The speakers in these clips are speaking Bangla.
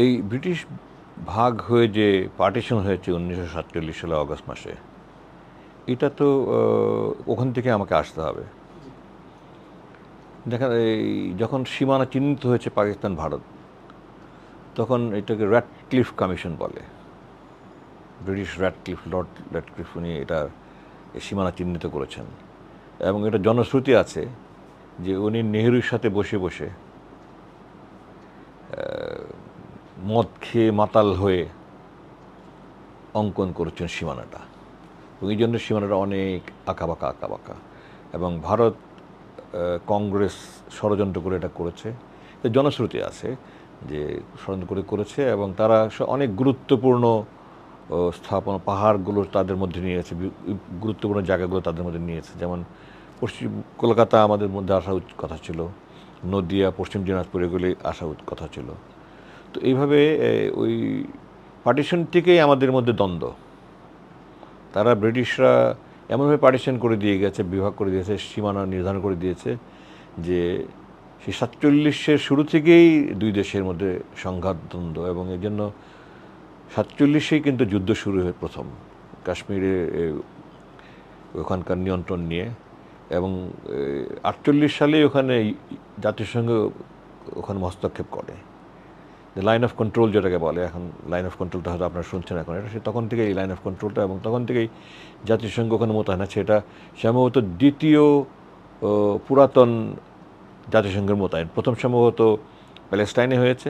এই ব্রিটিশ ভাগ হয়ে যে পার্টিশন হয়েছে 1947 সালে অগস্ট মাসে, এটা তো ওখান থেকে আমাকে আসতে হবে। দেখেন, এই যখন সীমানা চিহ্নিত হয়েছে পাকিস্তান ভারত, তখন এটাকে র্যাটক্লিফ কমিশন বলে। ব্রিটিশ লর্ড র্যাটক্লিফ উনি এটার সীমানা চিহ্নিত করেছেন। এবং এটা জনশ্রুতি আছে যে উনি নেহরুর সাথে বসে বসে মদ খেয়ে মাতাল হয়ে অঙ্কন করেছেন সীমানাটা, এবং এই জন্য সীমানাটা অনেক আঁকাবাঁকা। এবং ভারত কংগ্রেস ষড়যন্ত্র করে এটা করেছে, জনশ্রুতি আছে যে ষড়যন্ত্র করে করেছে। এবং তারা অনেক গুরুত্বপূর্ণ স্থাপনা, পাহাড়গুলো তাদের মধ্যে নিয়েছে, গুরুত্বপূর্ণ জায়গাগুলো তাদের মধ্যে নিয়েছে। যেমন পশ্চিম কলকাতা আমাদের মধ্যে আসা কথা ছিল, নদিয়া, পশ্চিম দিনাজপুর এগুলি আসা কথা ছিল। তো এইভাবে ওই পার্টিশন থেকেই আমাদের মধ্যে দ্বন্দ্ব। তারা ব্রিটিশরা এমনভাবে পার্টিশন করে দিয়ে গেছে, বিভাগ করে দিয়েছে, সীমানা নির্ধারণ করে দিয়েছে যে সেই 47-এর শুরু থেকেই দুই দেশের মধ্যে সংঘাত, দ্বন্দ্ব। এবং এই জন্য 47-এই কিন্তু যুদ্ধ শুরু হয় প্রথম কাশ্মীরে ওখানকার নিয়ন্ত্রণ নিয়ে। এবং 48 সালে ওখানে জাতিসংঘ ওখানে হস্তক্ষেপ করে, লাইন অফ কন্ট্রোল যেটাকে বলে। এখন লাইন অফ কন্ট্রোলটা হয়তো আপনারা শুনছেন এখন, এটা সে তখন থেকেই এই লাইন অফ কন্ট্রোলটা, এবং তখন থেকেই জাতিসংঘ ওখানে মোতায়েন আছে। এটা সম্ভবত দ্বিতীয় পুরাতন জাতিসংঘের মোতায়েন। প্রথম সম্ভবত প্যালেস্টাইনে হয়েছে,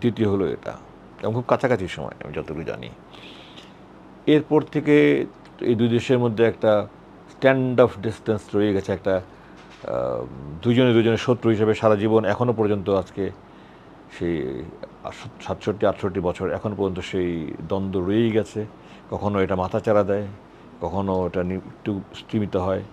দ্বিতীয় হলো এটা, এবং খুব কাছাকাছি সময় আমি যতটুকু জানি। এরপর থেকে এই দুই দেশের মধ্যে একটা স্ট্যান্ড অফ ডিস্টেন্স রয়ে গেছে, একটা দুজনের শত্রু হিসেবে সারা জীবন এখনও পর্যন্ত, আজকে সেই 67-68 বছর এখন পর্যন্ত সেই দ্বন্দ্ব রয়েই গেছে। কখনো এটা মাথাচাড়া দেয়, কখনো এটা একটু স্তীমিত হয়।